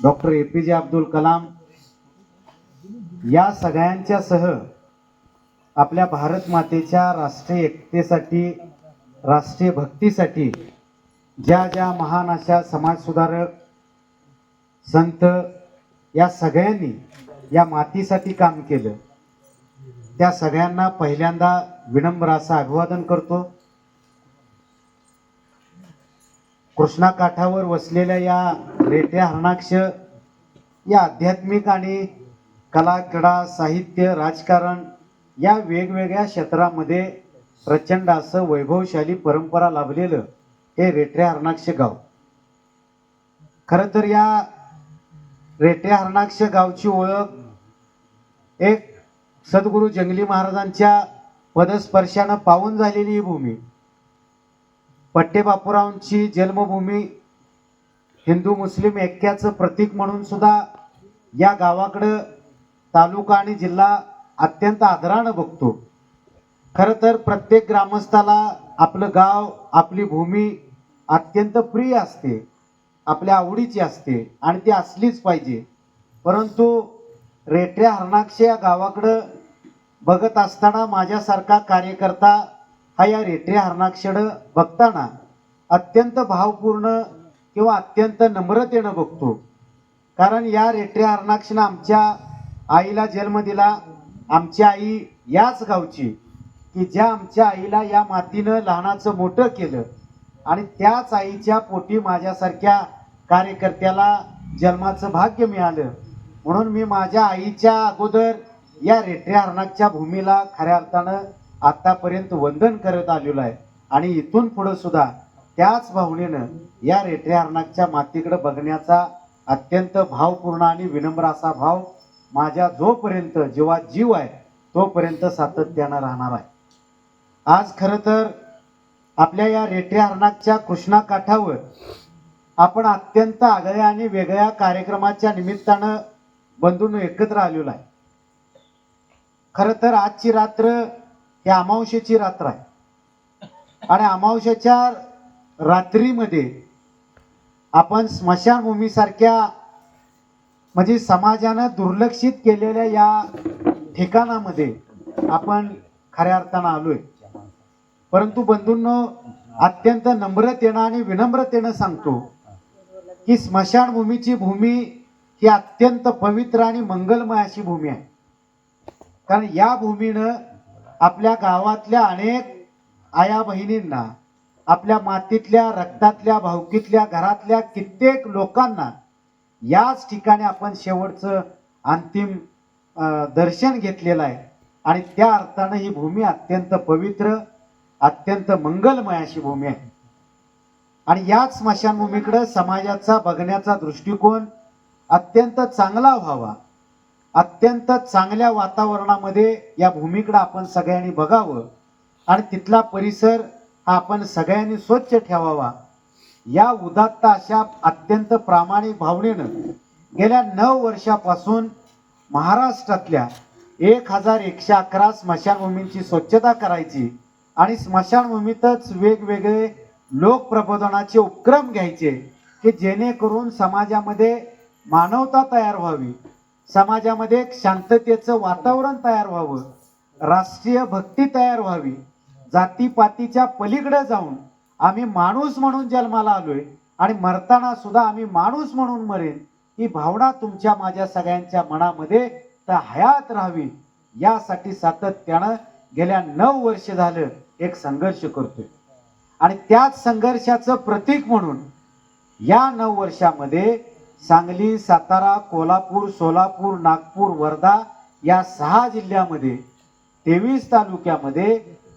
Doctor APJ Abdul Kalam या सगळ्यांच्या सह आपल्या भारत मातेच्या राष्ट्रीय एकतेसाठी, राष्ट्रीय भक्तीसाठी ज्या ज्या महान अशा समाजसुधारक संत या सगळ्यांनी या मातीसाठी काम केलं, त्या सगळ्यांना पहिल्यांदा विनम्र असं अभिवादन करतो। कृष्णा काठावर वसलेल्या या रेट्या हरणाक्ष या आध्यात्मिक आणि कला, क्रीडा, साहित्य, राजकारण या वेगवेगळ्या क्षेत्रामध्ये प्रचंड असं वैभवशाली परंपरा लाभलेलं हे रेट्या हरणाक्ष गाव। खरं तर या रेट्या हरणाक्ष गावची ओळख एक सद्गुरू जंगली महाराजांच्या पदस्पर्शानं पावन झालेली ही भूमी, पट्टे बापूरावांची जन्मभूमी, हिंदू मुस्लिम ऐक्याचं प्रतीक म्हणून सुद्धा या गावाकडं तालुका आणि जिल्हा अत्यंत आदरानं बघतो। खरं तर प्रत्येक ग्रामस्थाला आपलं गाव, आपली भूमी अत्यंत प्रिय असते, आपल्या आवडीची असते आणि ती असलीच पाहिजे। परंतु रेट्या हरणाक्ष या गावाकडं बघत असताना माझ्यासारखा कार्यकर्ता हा या रेट्या हरणाक्षकडं बघताना अत्यंत भावपूर्ण किंवा अत्यंत नम्रतेनं बघतो। कारण या रेट्या हरणाक्षनं आमच्या आईला जन्म दिला। आमची आई याच गावची, की ज्या आमच्या आईला या मातीनं लहानाचं मोठं केलं आणि त्याच आईच्या पोटी माझ्यासारख्या कार्यकर्त्याला जन्माचं भाग्य मिळालं। म्हणून मी माझ्या आईच्या अगोदर या रेट्या हरणाच्या भूमीला खऱ्या अर्थानं आतापर्यंत वंदन करत आलेलो आहे आणि इथून पुढे सुद्धा त्याच भावनेनं या रेट्या हरणाच्या मातीकडे बघण्याचा अत्यंत भावपूर्ण आणि विनम्र असा भाव माझ्या जोपर्यंत जीवात जीव आहे तोपर्यंत सातत्यानं राहणार आहे। आज खरं तर आपल्या या रेट्या हरणाच्या कृष्णा काठावर आपण अत्यंत आगळ्या आणि वेगळ्या कार्यक्रमाच्या निमित्तानं बंधूंनो एकत्र आलेलो आहे। खरं तर आजची रात्र ही अमावस्येची रात्र आहे आणि अमावस्येच्या रात्रीमध्ये आपण स्मशानभूमीसारख्या म्हणजे समाजानं दुर्लक्षित केलेल्या या ठिकाणामध्ये आपण खऱ्या अर्थानं आलोय। परंतु बंधूंनो, अत्यंत नम्रतेनं आणि विनम्रतेनं सांगतो की स्मशानभूमीची भूमी ही अत्यंत पवित्र आणि मंगलमय अशी भूमी आहे। कारण या भूमीनं आपल्या गावातल्या अनेक आया बहिणींना, आपल्या मातीतल्या, रक्तातल्या, भावकीतल्या, घरातल्या कित्येक लोकांना याच ठिकाणी आपण शेवटचं अंतिम दर्शन घेतलेलं आहे आणि त्या अर्थानं ही भूमी अत्यंत पवित्र, अत्यंत मंगलमय अशी भूमी आहे। आणि याच स्मशानभूमीकडे समाजाचा बघण्याचा दृष्टिकोन अत्यंत चांगला व्हावा, अत्यंत चांगल्या वातावरणामध्ये या भूमीकडे आपण सगळ्यांनी बघावं आणि तिथला परिसर हा आपण सगळ्यांनी स्वच्छ ठेवावा, या उदात्त अशा अत्यंत प्रामाणिक भावनेनं गेल्या 9 वर्षापासून महाराष्ट्रातल्या 1111 स्मशानभूमींची स्वच्छता करायची आणि स्मशानभूमीतच वेगवेगळे लोकप्रबोधनाचे उपक्रम घ्यायचे की जेणेकरून समाजामध्ये मानवता तयार व्हावी, समाजामध्ये एक शांततेचं वातावरण तयार व्हावं, राष्ट्रीय भक्ती तयार व्हावी, जातीपातीच्या पलीकडे जाऊन आम्ही माणूस म्हणून जन्माला आलोय आणि मरताना सुद्धा आम्ही माणूस म्हणून मरेन ही भावना तुमच्या माझ्या सगळ्यांच्या मनामध्ये तर हयात राहावी, यासाठी सातत्यानं गेल्या 9 वर्ष झालं एक संघर्ष करतोय। आणि त्याच संघर्षाचं प्रतीक म्हणून या 9 वर्षामध्ये सांगली, सातारा, कोल्हापूर, सोलापूर, नागपूर, वर्धा या 6 जिल्ह्यामध्ये 23 तालुक्यामध्ये